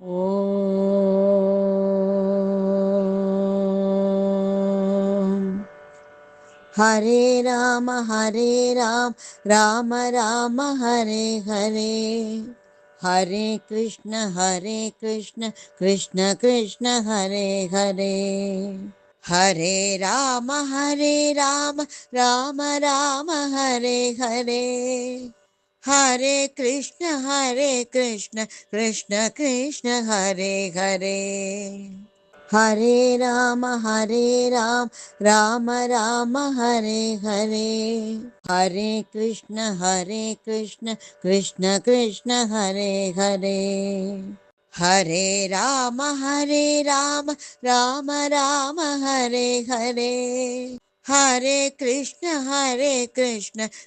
Om. Hare Ram Ram Ram Hare Hare, Hare Krishna Krishna Krishna Hare Hare, Hare Ram Ram Ram Hare Hare, Hare Krishna Krishna Krishna Hare Hare, Hare Ram Ram Ram Hare Hare, Hare Krishna Krishna Krishna Hare Hare, Hare Ram Ram Ram Hare Hare, Hare Krishna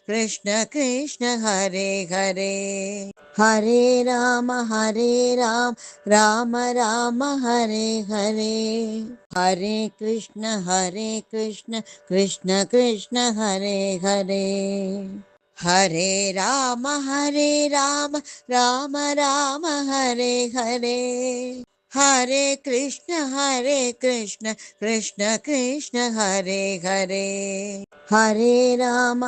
Krishna Krishna Hare Hare, Hare Ram Ram Ram Hare Hare, Hare Krishna Krishna Krishna Hare Hare, Hare Ram Ram Ram Hare Hare, Hare Krishna Krishna Krishna Hare Hare, Hare Ram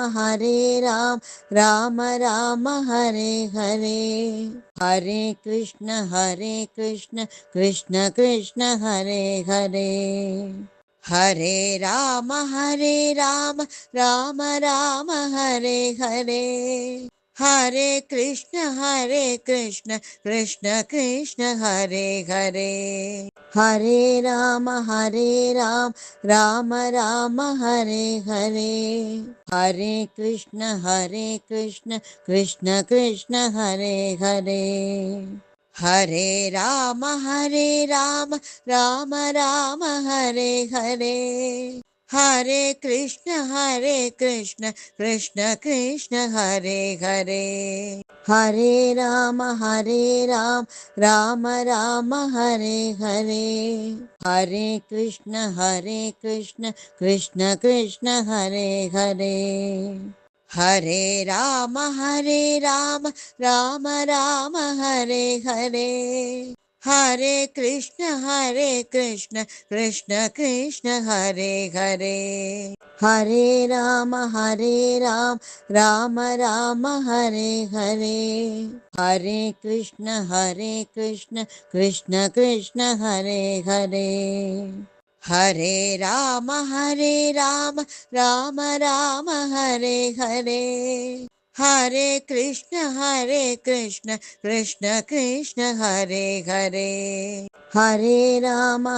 Ram Ram Hare Hare, Hare Krishna Krishna Krishna Hare Hare, Hare Ram Ram Ram Hare Hare, Hare Krishna Krishna Krishna Hare Hare, Hare Ram Ram Ram Hare Hare, Hare Krishna Krishna Krishna Hare Hare, Hare Ram Ram Ram Hare Hare, Hare Krishna Krishna Krishna Hare Hare, Hare Ram Ram Ram Hare Hare, Hare Krishna Krishna Krishna Hare Hare, Hare Ram Ram Ram Hare Hare, Hare Krishna Krishna Krishna Hare Hare, Hare Ram Ram Ram Hare Hare, Hare Krishna Krishna Krishna Hare Hare, Hare Ram Ram Ram Hare Hare, Hare Krishna Krishna Krishna Hare Hare, Hare Ram Ram Ram Hare Hare, Hare Krishna Krishna Krishna Hare Hare, Hare Ram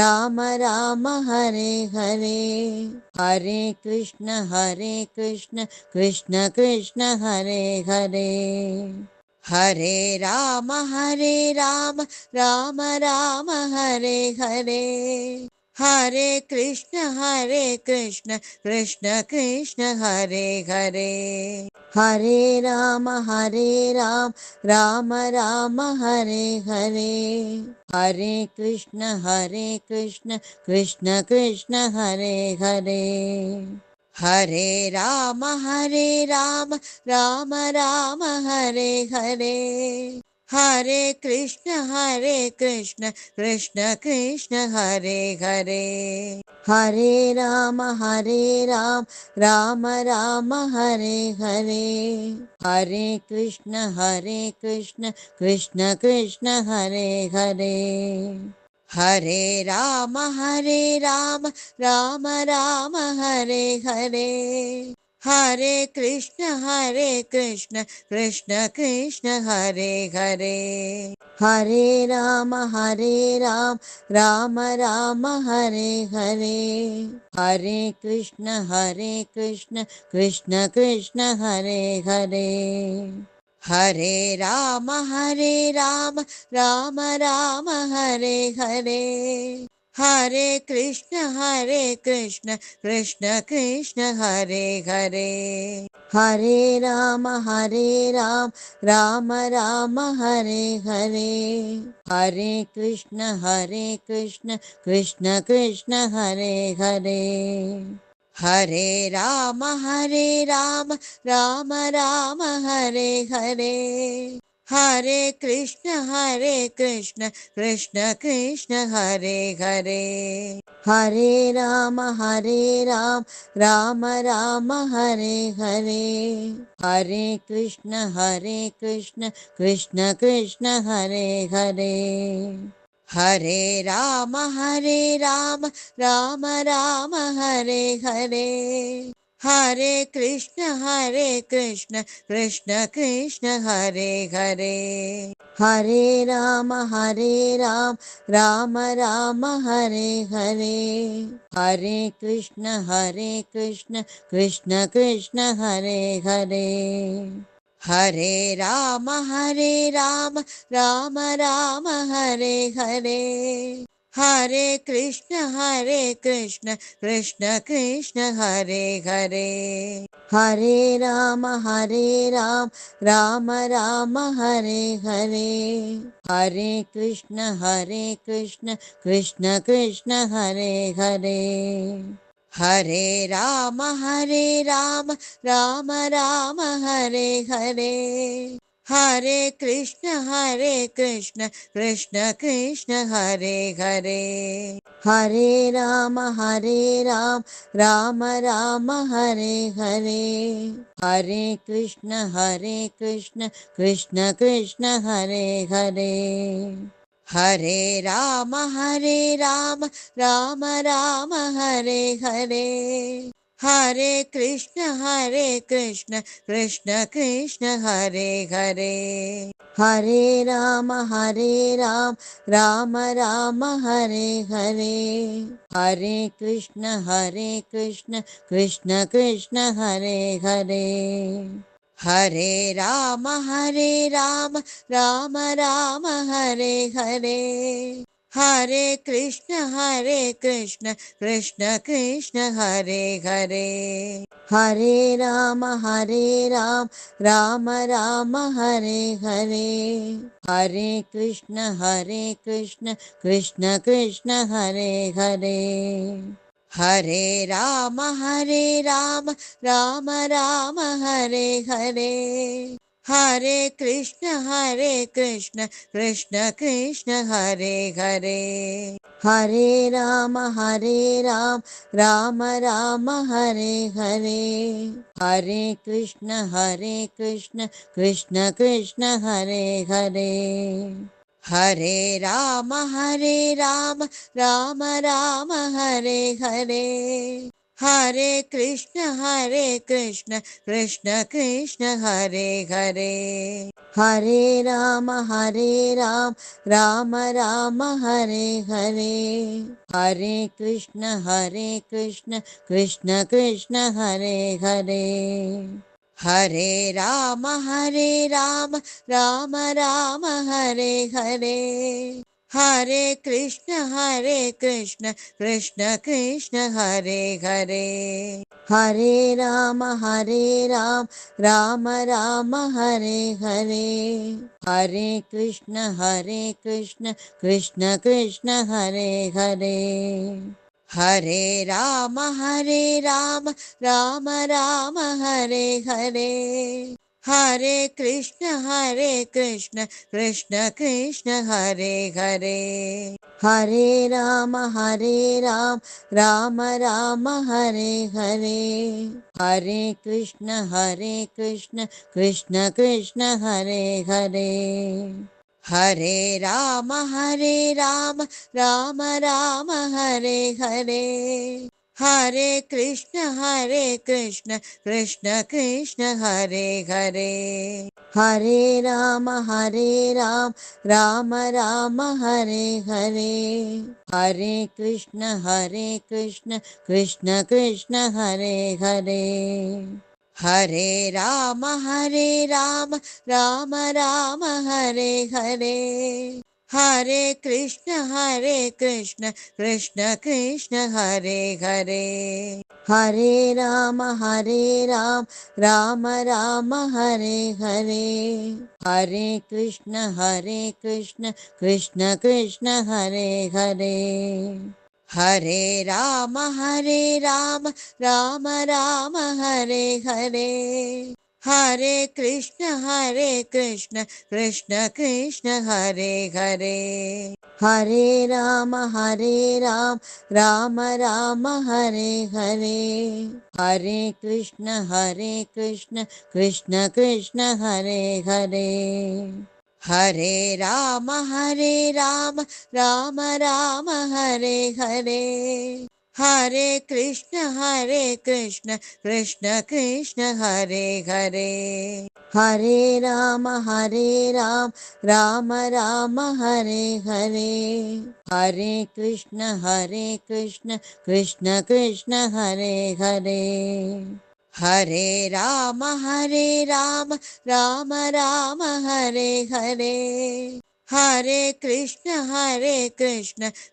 Ram Ram Hare Hare, Hare Krishna Krishna Krishna Hare Hare, Hare Ram Ram Ram Hare Hare, Hare Krishna Krishna Krishna Hare Hare, Hare Ram Ram Ram Hare Hare, Hare Krishna Krishna Krishna Hare Hare, Hare Ram Ram Ram Hare Hare, Hare Krishna Krishna Krishna Hare Hare, Hare Ram Ram Ram Hare Hare, Hare Krishna Krishna Krishna Hare Hare, Hare Ram Ram Ram Hare Hare, Hare Krishna Krishna Krishna Hare Hare, Hare Ram Ram Ram Hare Hare, Hare Krishna Krishna Krishna Hare Hare, Hare Ram Ram Ram Hare Hare, Hare Krishna Krishna Krishna Hare Hare, Hare Ram Ram Ram Hare Hare, Hare Krishna Krishna Krishna Hare Hare, Hare Ram Ram Ram Hare Hare, Hare Krishna Krishna Krishna Hare Hare, Hare Ram Ram Ram Hare Hare, Hare Krishna Krishna Krishna Hare Hare, Hare Ram Ram Ram Hare Hare, Hare Krishna Krishna Krishna Hare Hare, Hare Ram Ram Ram Hare Hare, Hare Krishna Krishna Krishna Hare Hare, Hare Ram Ram Ram Hare Hare, Hare Krishna Krishna Krishna Hare Hare, Hare Ram Ram Ram Hare Hare, Hare Krishna Krishna Krishna Hare Hare, Hare Ram Ram Ram Hare Hare, Hare Krishna Krishna Krishna Hare Hare, Hare Ram Ram Ram Hare Hare, Hare Krishna Krishna Krishna Hare Hare, Hare Ram Ram Ram Hare Hare, Hare Krishna Krishna Krishna Hare Hare, Hare Ram Ram Ram Hare Hare, Hare Krishna Krishna Krishna Hare Hare, Hare Ram Ram Ram Hare Hare, Hare Krishna Krishna Krishna Hare Hare, Hare Ram Ram Ram Hare Hare, Hare Krishna Krishna Krishna Hare Hare, Hare Ram Ram Ram Hare Hare, Hare Krishna Krishna Krishna Hare Hare, Hare Ram Ram Ram Hare Hare, Hare Krishna Krishna Krishna Hare Hare, Hare Ram Ram Ram Hare Hare, Hare Krishna Krishna Krishna Hare Hare, Hare Ram Ram Ram Hare Hare, Hare Krishna Krishna Krishna Hare Hare, Hare Ram Ram Ram Hare Hare, Hare Krishna Krishna Krishna Hare Hare, Hare Ram Ram Ram Hare Hare, Hare Krishna Krishna Krishna Hare Hare, Hare Ram Ram Ram Hare Hare, Hare Krishna Krishna Krishna Hare Hare, Hare Ram Ram Ram Hare Hare, Hare Krishna Krishna Krishna Hare Hare, Hare Ram Ram Ram Hare Hare, Hare Krishna Krishna Krishna Hare Hare, Hare Ram Ram Ram Hare Hare, Hare Krishna Krishna Krishna Hare Hare, Hare Ram Ram Ram Hare Hare, Hare Krishna Krishna Krishna Hare Hare, Hare Ram Ram Ram Hare Hare, Hare Krishna Krishna Krishna Hare Hare, Hare Ram Ram Ram Hare Hare, Hare Krishna Krishna Krishna Hare Hare, Hare Ram Ram Ram Hare Hare, Hare Krishna Krishna Krishna Hare Hare, Hare Ram Ram Ram Hare Hare, Hare Krishna Krishna Krishna Hare Hare, Hare Ram Ram Ram Hare Hare, Hare Krishna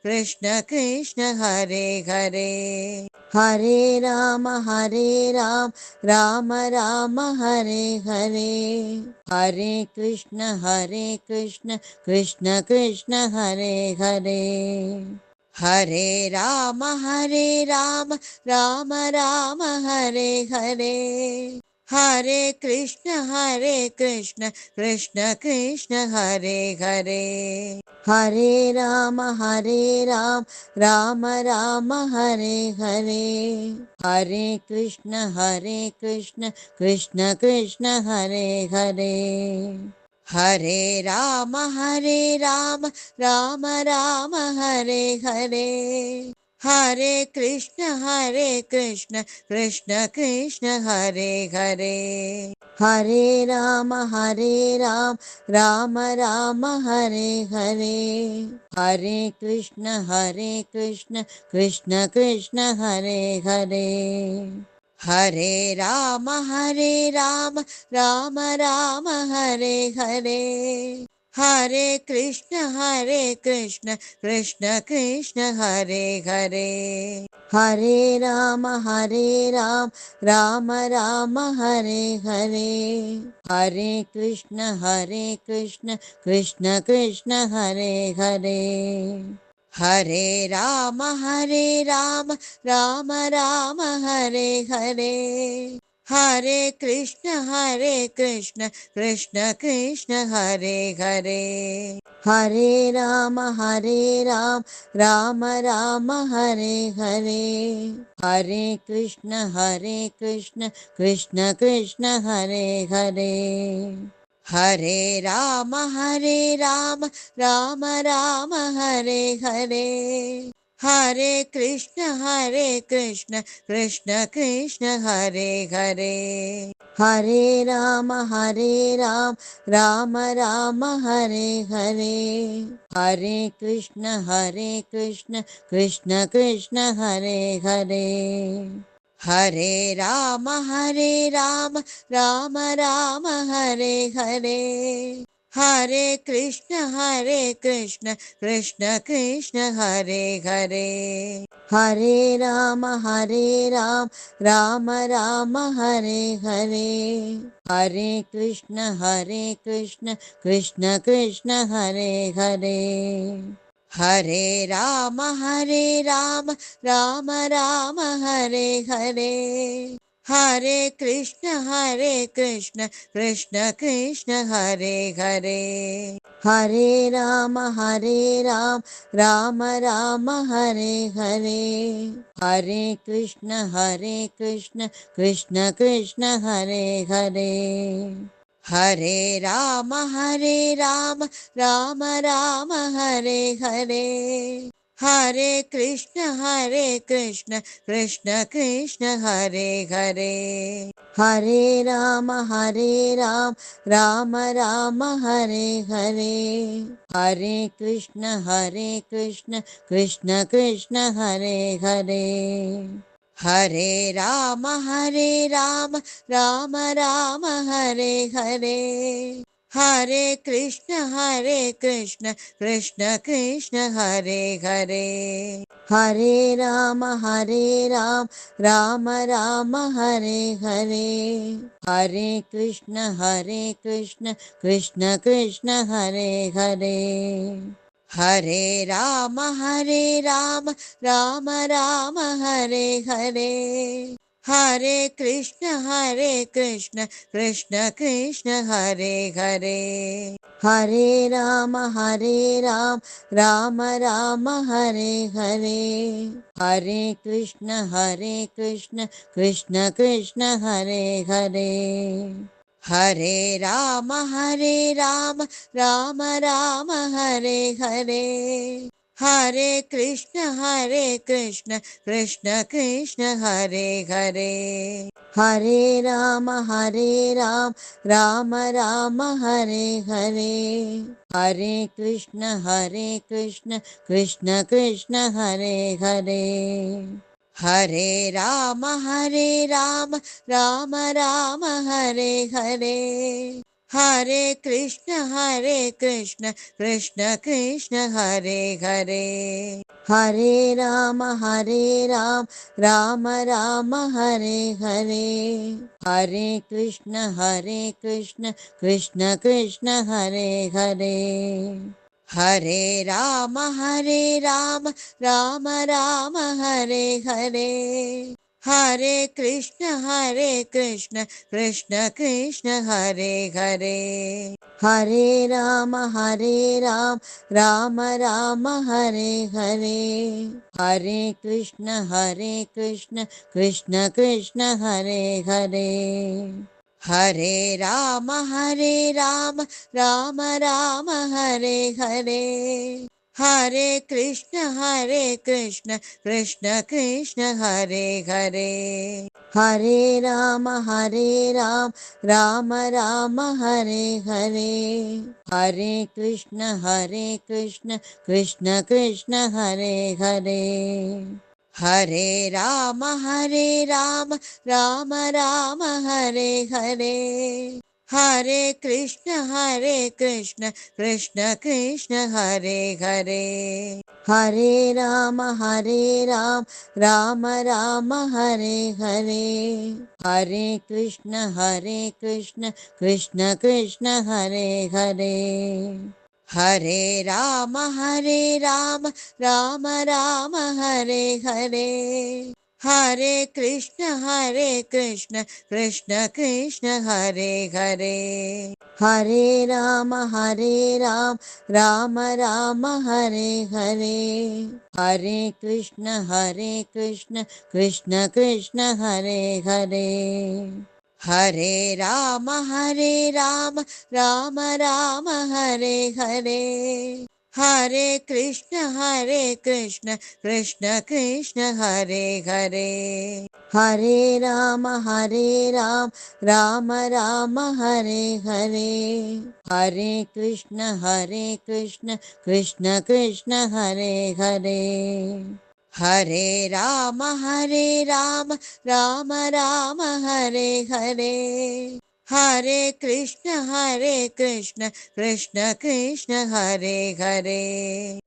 Krishna Krishna Hare Hare, Hare Ram Ram Ram Hare Hare, Hare Krishna Krishna Krishna Hare Hare, Hare Ram Ram Ram Hare Hare, Hare Krishna Krishna Krishna Hare Hare, Hare Ram Ram Ram Hare Hare, Hare Krishna Krishna Krishna Hare Hare, Hare Ram Ram Ram Hare Hare, Hare Krishna Krishna Krishna Hare Hare, Hare Ram Ram Ram Hare Hare, Hare Krishna Krishna Krishna Hare Hare, Hare Ram Ram Ram Hare Hare, Hare Krishna Krishna Krishna Hare Hare, Hare Ram Ram Ram Hare Hare, Hare Krishna Krishna Krishna Hare Hare, Hare Ram Ram Ram Hare Hare, Hare Krishna Krishna Krishna Hare Hare, Hare Ram Ram Ram Hare Hare, Hare Krishna Krishna Krishna Hare Hare, Hare Ram Ram Ram Hare Hare, Hare Krishna Krishna Krishna Hare Hare, Hare Ram Ram Ram Hare Hare, Hare Krishna Krishna Krishna Hare Hare, Hare Ram Ram Ram Hare Hare, Hare Krishna Krishna Krishna Hare Hare, Hare Ram Ram Ram Hare Hare, Hare Krishna Krishna Krishna Hare Hare, Hare Ram Ram Ram Hare Hare, Hare Krishna Krishna Krishna Hare Hare, Hare Ram Ram Ram Hare Hare, Hare Krishna Krishna Krishna Hare Hare, Hare Ram Ram Ram Hare Hare, Hare Krishna Krishna Krishna Hare Hare, Hare Ram Ram Ram Hare Hare, Hare Krishna Krishna Krishna Hare Hare, Hare Ram Ram Ram Hare Hare, Hare Krishna Krishna Krishna Hare Hare, Hare Ram Ram Ram Hare Hare, Hare Krishna Krishna Krishna Hare Hare, Hare Ram Ram Ram Hare Hare, Hare Krishna Krishna Krishna Hare Hare, Hare Ram Ram Ram Hare Hare, Hare Krishna Krishna Krishna Hare Hare, Hare Ram Ram Ram Hare Hare, Hare Krishna Krishna Krishna Hare Hare, Hare Ram Ram Ram Hare Hare, Hare Krishna Krishna Krishna Hare Hare, Hare Ram Ram Ram Hare Hare, Hare Krishna Krishna Krishna Hare Hare, Hare Ram Ram Ram Hare Hare, Hare Krishna Krishna Krishna Hare Hare, Hare Ram Ram Ram Hare Hare, Hare Krishna Krishna Krishna Hare Hare, Hare Ram Ram Ram Hare Hare, Hare Krishna Krishna Krishna Hare Hare, Hare Ram Ram Ram Hare Hare, Hare Krishna Krishna Krishna Hare Hare, Hare Ram Ram Ram Hare Hare, Hare Krishna Krishna Krishna Hare Hare, Hare Ram Ram Ram Hare Hare, Hare Krishna Krishna Krishna Hare Hare, Hare Ram Ram Ram Hare Hare, Hare Krishna Krishna Krishna Hare Hare, Hare Ram Ram Ram Hare Hare, Hare Krishna Krishna Krishna Hare Hare, Hare Ram Ram Ram Hare Hare, Hare Krishna Krishna Krishna Hare Hare, Hare Ram Ram Ram Hare Hare, Hare Krishna Krishna Krishna Hare Hare, Hare Ram Ram Ram Hare Hare, Hare Krishna Krishna Krishna Hare Hare, Hare Ram Ram Ram Hare Hare, Hare Krishna Krishna Krishna Hare Hare, Hare Ram Ram Ram Hare Hare, Hare Krishna Krishna Krishna Hare Hare,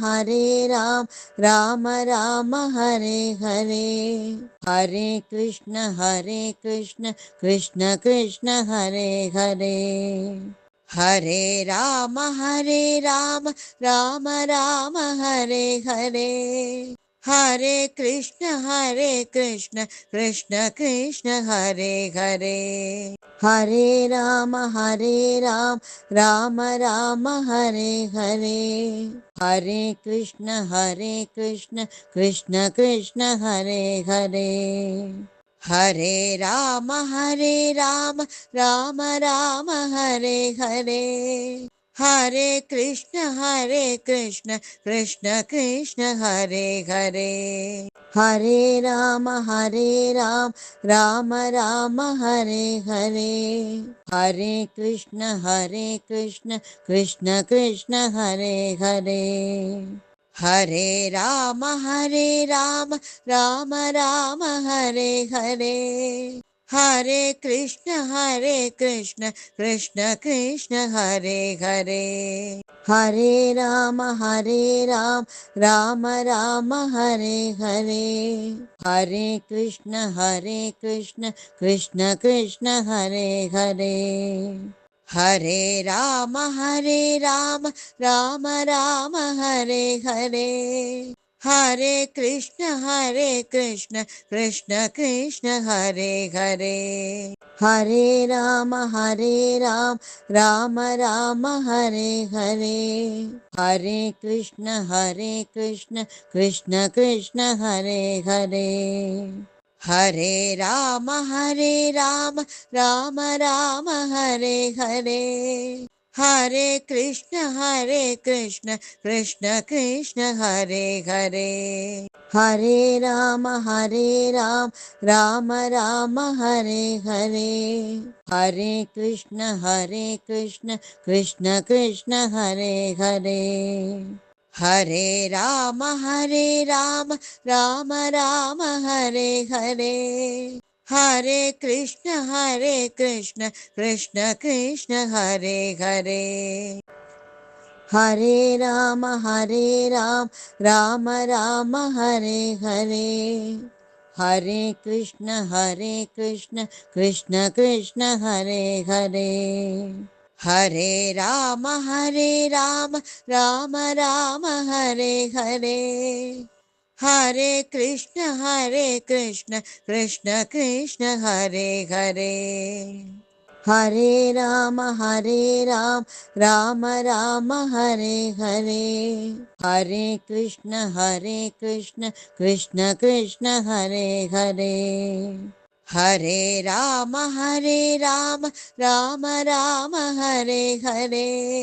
Hare Ram Ram Ram Hare Hare, Hare Krishna Krishna Krishna Hare Hare, Hare Ram Ram Ram Hare Hare, Hare Krishna Krishna Krishna Hare Hare, Hare Ram Ram Ram Hare Hare, Hare Krishna Krishna Krishna Hare Hare, Hare Ram Ram Ram Hare Hare, Hare Krishna Krishna Krishna Hare Hare, Hare Ram Ram Ram Hare Hare, Hare Krishna Krishna Krishna Hare Hare, Hare Ram Ram Ram Hare Hare, Hare Krishna Krishna Krishna Hare Hare, Hare Ram Ram Ram Hare Hare, Hare Krishna Krishna Krishna Hare Hare, Hare Ram Ram Ram Hare Hare, Hare Krishna Krishna Krishna Hare Hare, Hare Ram Ram Ram Hare Hare, Hare Krishna Krishna Krishna Hare Hare, Hare Ram Ram Ram Hare Hare, Hare Krishna Krishna Krishna Hare Hare, Hare Ram Ram Ram Hare Hare, Hare Krishna Krishna Krishna Hare Hare, Hare Ram Ram Ram Hare Hare, Hare Krishna Krishna Krishna Hare Hare, Hare Ram Ram Ram Hare Hare, Hare Krishna Krishna Krishna Hare Hare, Hare Ram Ram Ram Hare Hare, Hare Krishna Krishna Krishna Hare Hare, Hare Ram Ram Ram Hare Hare,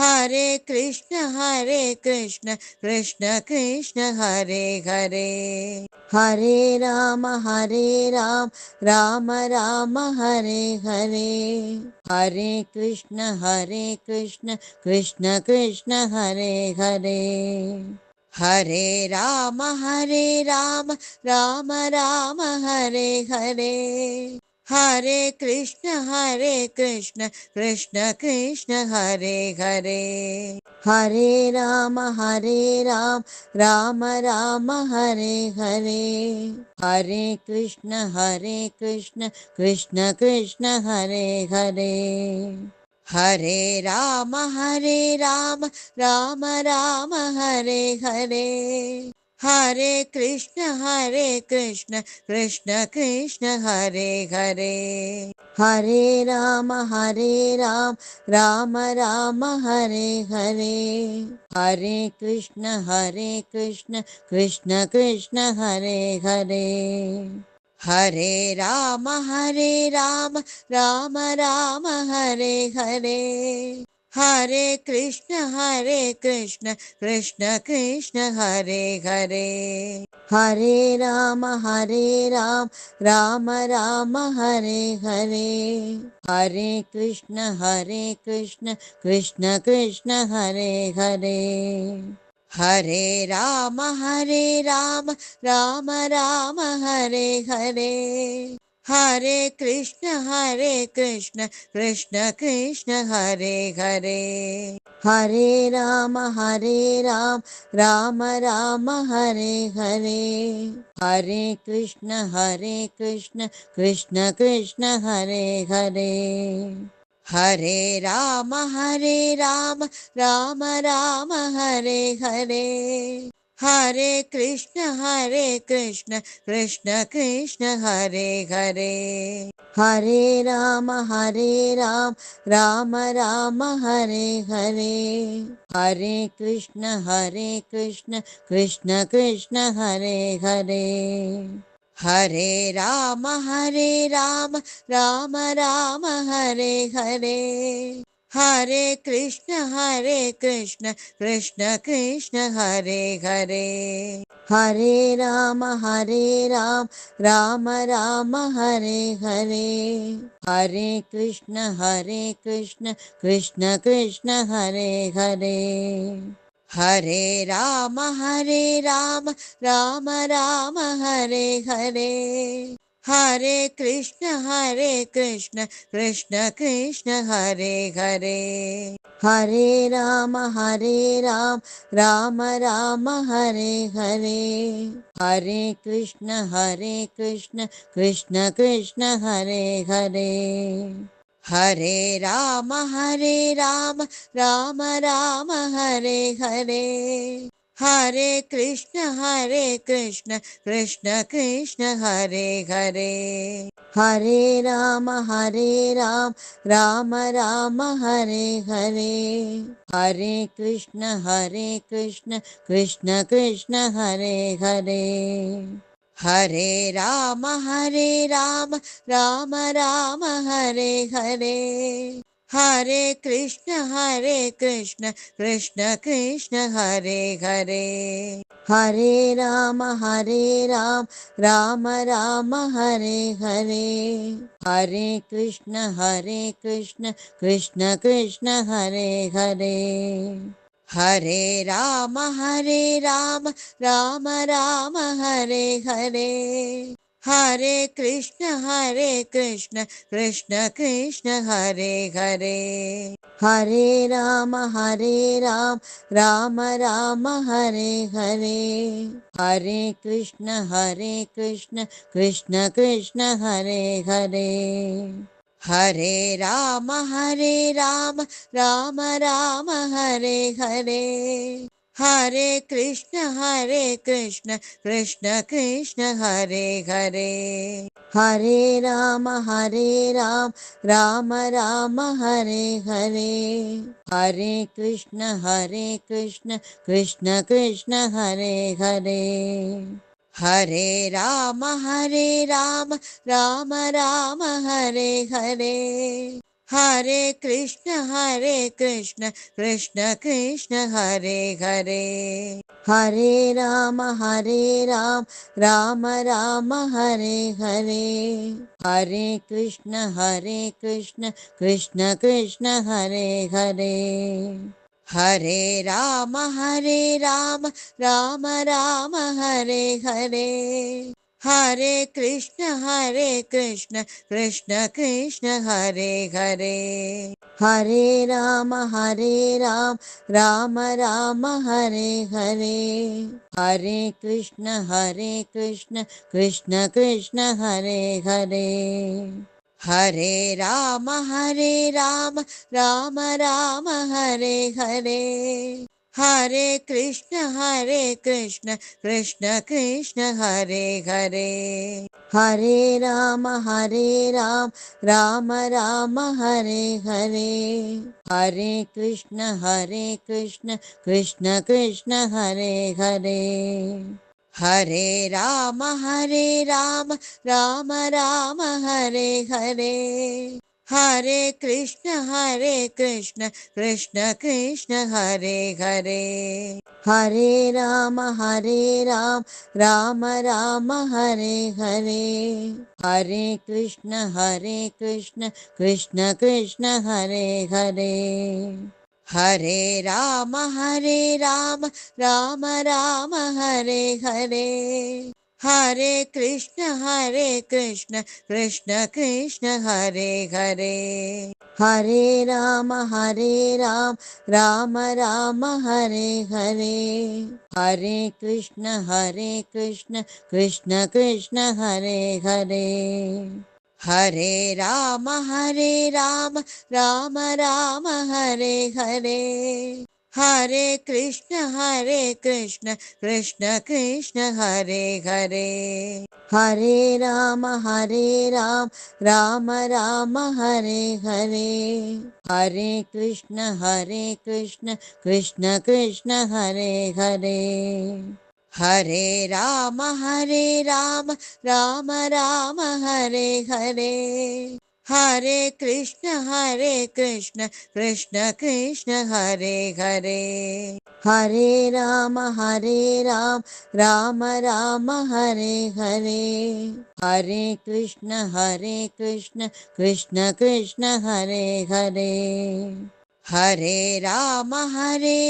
Hare Krishna Krishna Krishna Hare Hare, Hare Ram Ram Ram Hare Hare, Hare Krishna Krishna Krishna Hare Hare, Hare Ram Ram Ram Hare Hare, Hare Krishna Krishna Krishna Hare Hare, Hare Ram Ram Ram Hare Hare, Hare Krishna Krishna Krishna Hare Hare, Hare Ram Ram Ram Hare Hare, Hare Krishna Krishna Krishna Hare Hare, Hare Ram Ram Ram Hare Hare, Hare Krishna Krishna Krishna Hare Hare, Hare Ram Ram Ram Hare Hare, Hare Krishna Krishna Krishna Hare Hare, Hare Ram Ram Ram Hare Hare, Hare Krishna Krishna Krishna Hare Hare, Hare Ram Ram Ram Hare Hare, Hare Krishna Krishna Krishna Hare Hare, Hare Ram Ram Ram Hare Hare, Hare Krishna Krishna Krishna Hare Hare, Hare Ram Ram Ram Hare Hare, Hare Krishna Krishna Krishna Hare Hare, Hare Ram Ram Ram Hare Hare, Hare Krishna Krishna Krishna Hare Hare, Hare Ram Ram Ram Hare Hare, Hare Krishna Krishna Krishna Hare Hare, Hare Ram Ram Ram Hare Hare, Hare Krishna Krishna Krishna Hare Hare, Hare Ram Ram Ram Hare Hare, Hare Krishna Krishna Krishna Hare Hare, Hare Ram Ram Ram Hare Hare, Hare Krishna Krishna Krishna Hare Hare, Hare Ram Ram Ram Hare Hare, Hare Krishna Krishna Krishna Hare Hare, Hare Ram Ram Ram Hare Hare, Hare Krishna Krishna Krishna Hare Hare, Hare Ram Ram Ram Hare Hare, Hare Krishna Krishna Krishna Hare Hare, Hare Ram Ram Ram Hare Hare, Hare Krishna Krishna Krishna Hare Hare, Hare Ram Ram Ram Hare Hare, Hare Krishna Krishna Krishna Hare Hare, Hare Ram Ram Ram Hare Hare, Hare Krishna Krishna Krishna Hare Hare, Hare Ram Ram Ram Hare Hare, Hare Krishna Krishna Krishna Hare Hare, Hare Ram Ram Ram Hare Hare, Hare Krishna Krishna Krishna Hare Hare, Hare Ram Ram Ram Hare Hare, Hare Krishna Krishna Krishna Hare Hare, Hare Ram Ram Ram Hare Hare, Hare Krishna Krishna Krishna Hare Hare, Hare Ram Ram Ram Hare Hare, Hare Krishna Krishna Krishna Hare Hare, Hare Ram Ram Ram Hare Hare, Hare Krishna Krishna Krishna Hare Hare, Hare Ram Ram Ram Hare Hare, Hare Krishna Krishna Krishna Hare Hare, Hare Ram Ram Ram Hare Hare, Hare Krishna Krishna Krishna Hare Hare, Hare Ram Ram Ram Hare Hare, Hare Krishna Krishna Krishna Hare Hare, Hare Ram Ram Ram Hare Hare, Hare Krishna Krishna Krishna Hare Hare, Hare Ram Ram Ram Hare Hare, Hare Krishna Krishna Krishna Hare Hare, Hare Ram Ram Ram Hare Hare, Hare Krishna Krishna Krishna Hare Hare, Hare Ram Ram Ram Hare Hare, Hare Krishna Krishna Krishna Hare Hare, Hare Ram Ram Ram Hare Hare, Hare Krishna Krishna Krishna Hare Hare, Hare Ram Ram Ram Hare Hare, Hare Krishna Krishna Krishna Hare Hare, Hare Ram Ram Ram Hare Hare, Hare Krishna Krishna Krishna Hare Hare, Hare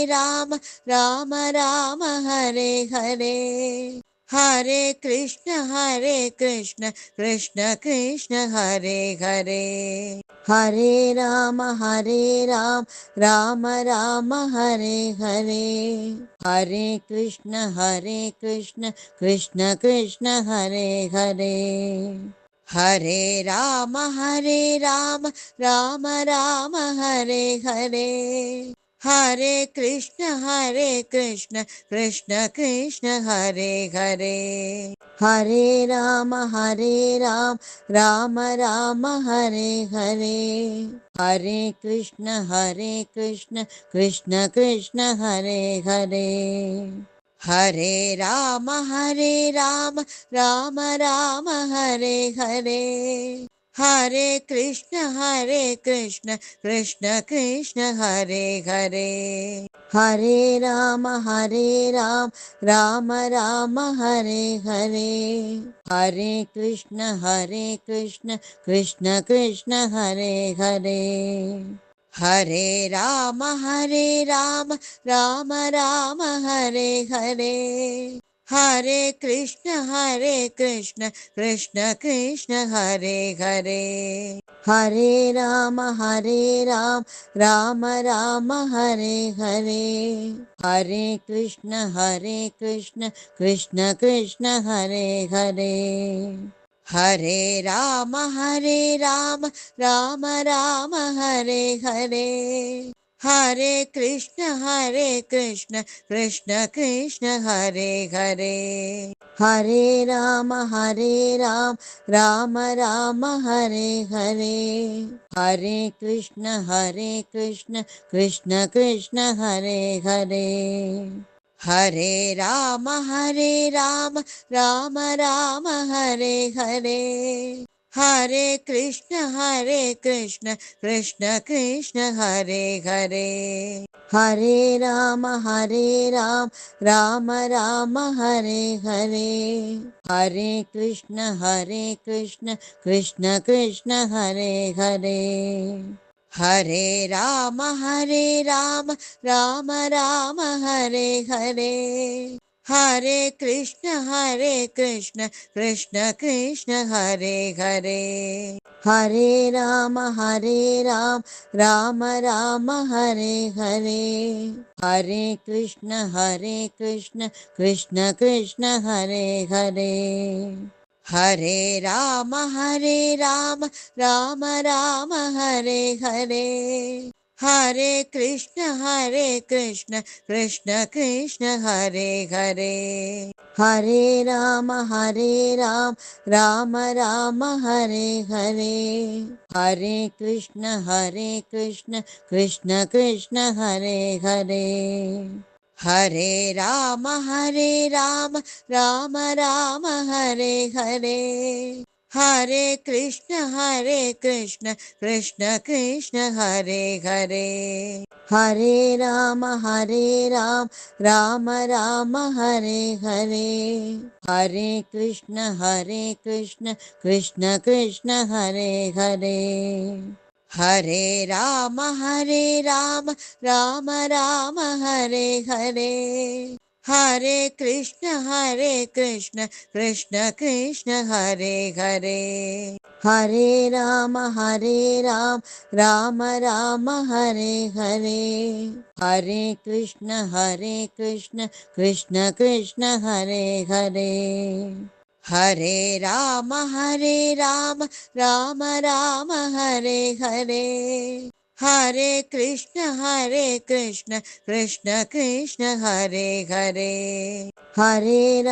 Ram Ram Ram Hare Hare, Hare Krishna Krishna Krishna Hare Hare, Hare Ram Ram Ram Hare Hare, Hare Krishna Krishna Krishna Hare Hare, Hare Ram Ram Ram Hare Hare, Hare Krishna Krishna Krishna Hare Hare, Hare Ram Ram Ram Hare Hare, Hare Krishna Krishna Krishna Hare Hare, Hare Ram Ram Ram Hare Hare, Hare Krishna Krishna Krishna Hare Hare, Hare Ram Ram Ram Hare Hare, Hare Krishna Krishna Krishna Hare Hare, Hare Ram Ram Ram Hare Hare, Hare Krishna Krishna Krishna Hare Hare, Hare Ram Ram Ram Hare Hare, Hare Krishna Krishna Krishna Hare Hare, Hare Ram Ram Ram Hare Hare, Hare Krishna Krishna Krishna Hare Hare, Hare Ram Ram Ram Hare Hare, Hare Krishna Krishna Krishna Hare Hare, Hare Ram Ram Ram Hare Hare, Hare Krishna Krishna Krishna Hare Hare, Hare Ram Ram Ram Hare Hare, Hare Krishna Krishna Krishna Hare Hare, Hare Ram Ram Ram Hare Hare, Hare Krishna Krishna Krishna Hare Hare, Hare Ram Ram Ram Hare Hare, Hare Krishna Krishna Krishna Hare Hare, Hare Ram Ram Ram Hare Hare, Hare Krishna Krishna Krishna Hare Hare, Hare Ram Ram Ram Hare Hare, Hare Krishna Krishna Krishna Hare Hare, Hare Ram Ram Ram Hare Hare, Hare Krishna Krishna Krishna Hare Hare, Hare Ram Ram Ram Hare Hare, Hare Krishna Krishna Krishna Hare Hare, Hare Ram Ram Ram Hare Hare, Hare Krishna Krishna Krishna Hare Hare, Hare Ram Ram Ram Hare Hare, Hare Krishna Krishna Krishna Hare Hare, Hare Ram Ram Ram Hare Hare, Hare Krishna Krishna Krishna Hare Hare, Hare Ram Ram Ram Hare Hare, Hare Krishna Krishna Krishna Hare Hare, Hare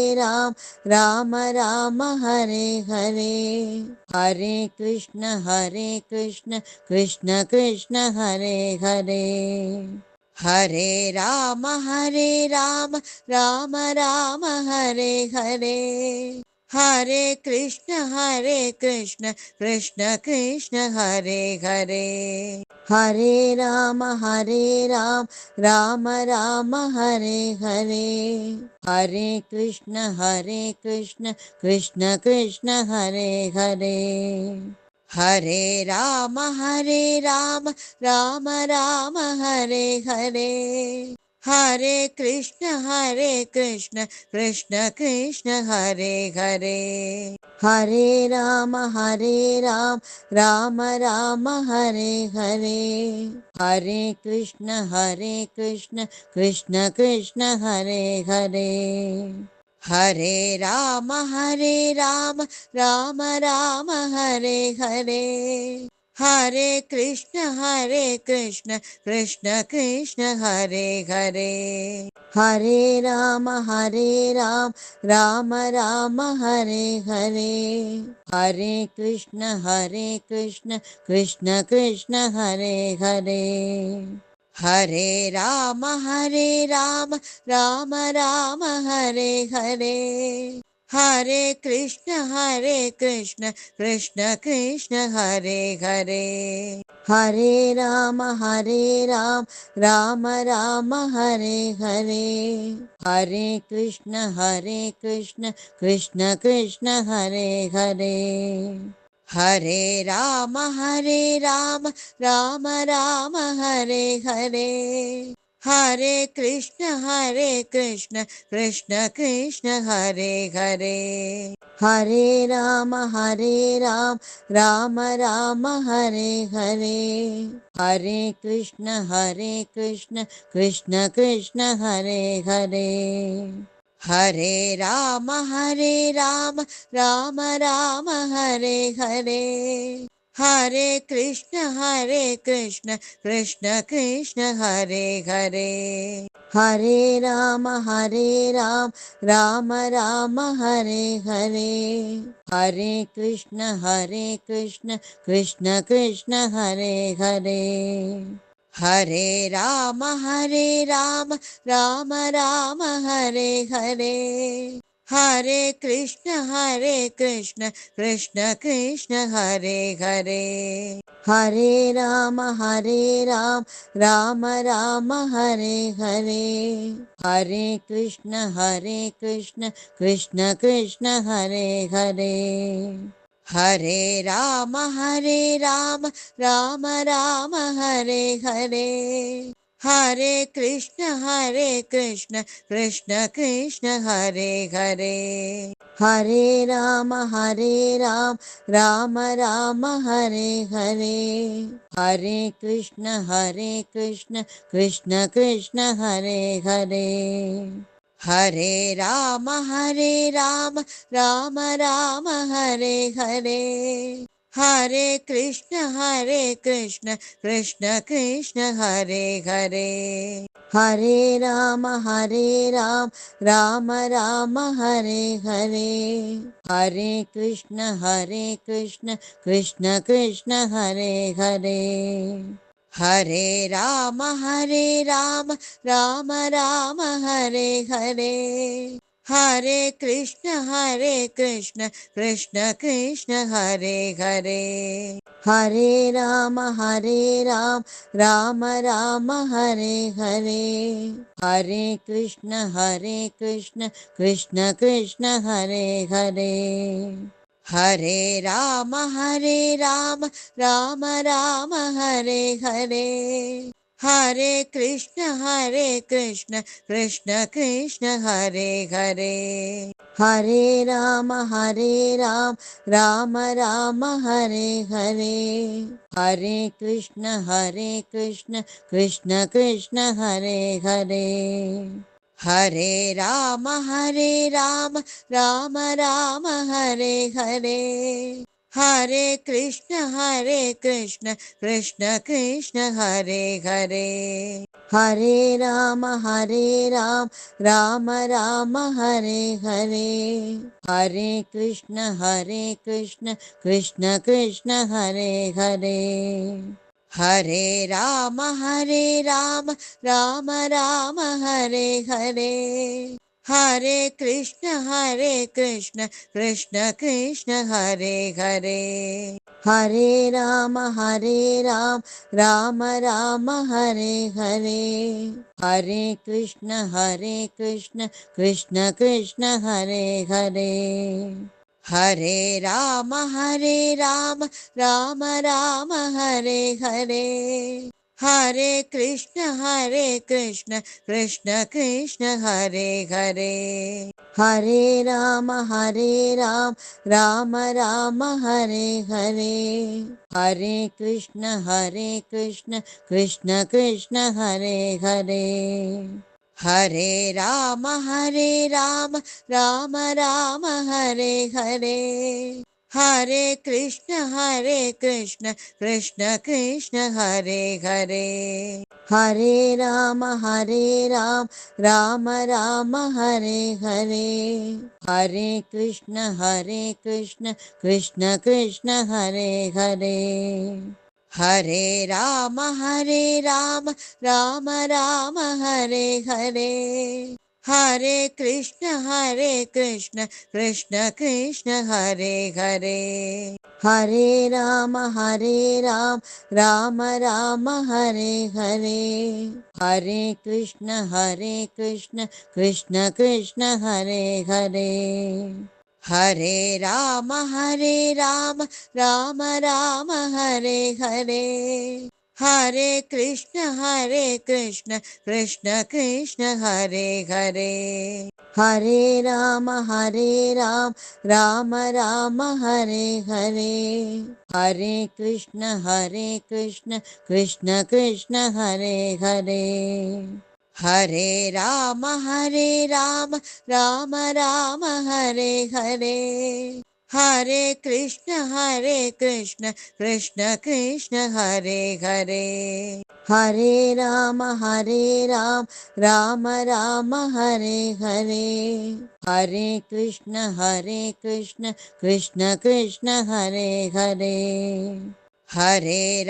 Ram Ram Ram Hare Hare, Hare Krishna Krishna Krishna Hare Hare, Hare Ram Ram Ram Hare Hare, Hare Krishna Krishna Krishna Hare Hare, Hare Ram Ram Ram Hare Hare, Hare Krishna Krishna Krishna Hare Hare, Hare Ram Ram Ram Hare Hare, Hare Krishna Krishna Krishna Hare Hare, Hare Ram Ram Ram Hare Hare, Hare Krishna Krishna Krishna Hare Hare, Hare Ram Ram Ram Hare Hare, Hare Krishna Krishna Krishna Hare Hare, Hare Ram Ram Ram Hare Hare, Hare Krishna Krishna Krishna Hare Hare, Hare Ram Ram Ram Hare Hare, Hare Krishna Krishna Krishna Hare Hare, Hare Ram Ram Ram Hare Hare, Hare Krishna Krishna Krishna Hare Hare, Hare Ram Ram Ram Hare Hare, Hare Krishna Krishna Krishna Hare Hare, Hare Ram Ram Ram Hare Hare, Hare Krishna Krishna Krishna Hare Hare, Hare Ram Ram Ram Hare Hare, Hare Krishna Krishna Krishna Hare Hare, Hare Ram Ram Ram Hare Hare, Hare Krishna Krishna Krishna Hare Hare, Hare Ram Ram Ram Hare Hare, Hare Krishna Krishna Krishna Hare Hare, Hare Ram Ram Ram Hare Hare, Hare Krishna Krishna Krishna Hare Hare, Hare Ram Ram Ram Hare Hare, Hare Krishna Krishna Krishna Hare Hare, Hare Ram Ram Ram Hare Hare, Hare Krishna Krishna Krishna Hare Hare, Hare Ram Ram Ram Hare Hare, Hare Krishna Krishna Krishna Hare Hare, Hare Ram Ram Ram Hare Hare, Hare Krishna Krishna Krishna Hare Hare, Hare Ram Ram Ram Hare Hare, Hare Krishna Krishna Krishna Hare Hare, Hare Ram Ram Ram Hare Hare, Hare Krishna Krishna Krishna Hare Hare, Hare Ram Ram Ram Hare Hare, Hare Krishna Krishna Krishna Hare Hare, Hare Ram Ram Ram Hare Hare, Hare Krishna Krishna Krishna Hare Hare, Hare Ram Ram Ram Hare Hare, Hare Krishna Krishna Krishna Hare Hare, Hare Ram Ram Ram Hare Hare, Hare Krishna Krishna Krishna Hare Hare, Hare Ram Ram Ram Hare Hare, Hare Krishna Krishna Krishna Hare Hare, Hare Ram Ram Ram Hare Hare, Hare Krishna Krishna Krishna Hare Hare, Hare Ram Ram Ram Hare Hare, Hare Krishna Krishna Krishna Hare Hare, Hare Ram Ram Ram Hare Hare, Hare Krishna Krishna Krishna Hare Hare, Hare Ram Ram Ram Hare Hare, Hare Krishna Krishna Krishna Hare Hare, Hare Ram Ram Ram Hare Hare, Hare Krishna Krishna Krishna Hare Hare, Hare Ram Ram Ram Hare Hare, Hare Krishna Krishna Krishna Hare Hare, Hare Ram Ram Ram Hare Hare, Hare Krishna Krishna Krishna Hare Hare, Hare Ram Ram Ram Hare Hare, Hare Krishna Krishna Krishna Hare Hare, Hare Ram Ram Ram Hare Hare, Hare Krishna Krishna Krishna Hare Hare, Hare Ram Ram Ram Hare Hare, Hare Krishna Krishna Krishna Hare Hare, Hare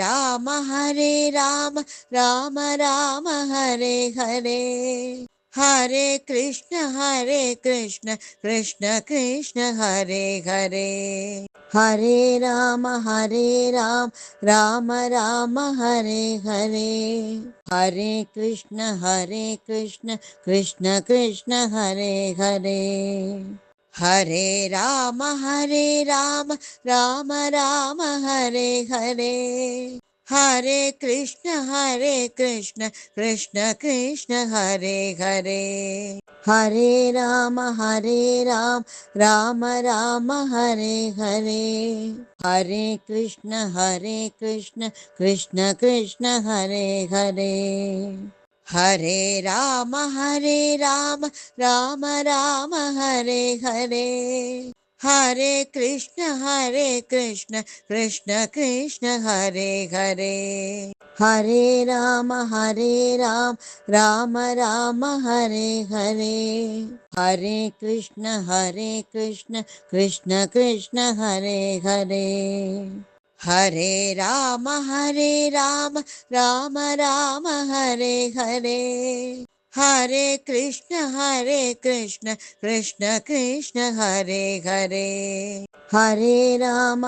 Ram Ram Ram Hare Hare, Hare Krishna Krishna Krishna Hare Hare, Hare Ram Ram Ram Hare Hare, Hare Krishna Krishna Krishna Hare Hare, Hare Ram Ram Ram Hare Hare, Hare Krishna Krishna Krishna Hare Hare, Hare Ram Ram Ram Hare Hare, Hare Krishna Krishna Krishna Hare Hare, Hare Ram Ram Ram Hare Hare, Hare Krishna Krishna Krishna Hare Hare, Hare Ram Ram Ram Hare Hare, Hare Krishna Krishna Krishna Hare Hare, Hare Ram Ram Ram Hare Hare, Hare Krishna Krishna Krishna Hare Hare, Hare Ram Ram Ram Hare Hare, Hare Krishna Krishna Krishna Hare Hare, Hare Ram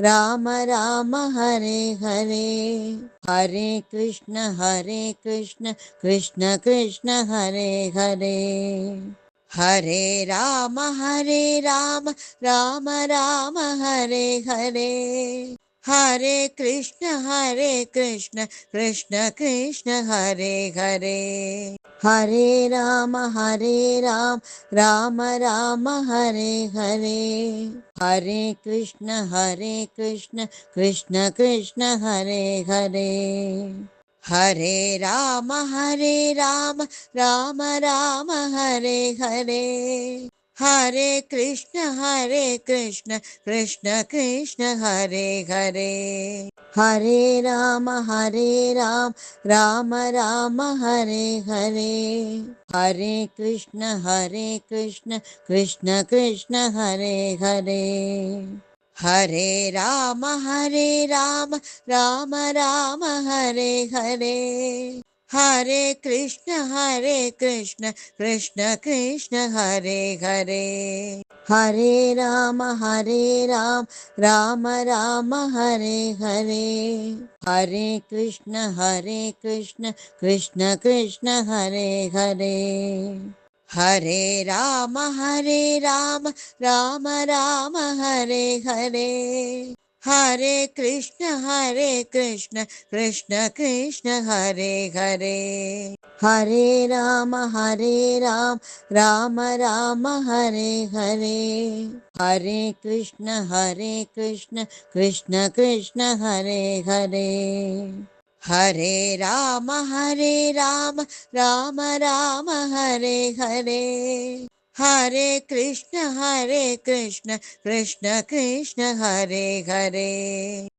Ram Ram Hare Hare, Hare Krishna Krishna Krishna Hare Hare, Hare Ram Ram Ram Hare Hare, Hare Krishna Krishna Krishna Hare Hare, Hare Ram Ram Ram Hare Hare, Hare Krishna Krishna Krishna Hare Hare, Hare Ram Ram Ram Hare Hare, Hare Krishna Krishna Krishna Hare Hare, Hare Ram Ram Ram Hare Hare, Hare Krishna Krishna Krishna Hare Hare, Hare Ram Ram Ram Hare Hare, Hare Krishna Krishna Krishna Hare Hare, Hare Ram Ram Ram Hare Hare, Hare Krishna Krishna Krishna Hare Hare, Hare Ram Ram Ram Hare Hare, Hare Krishna Krishna Krishna Hare Hare, Hare Ram Ram Ram Hare Hare, Hare Krishna Krishna Krishna Hare Hare.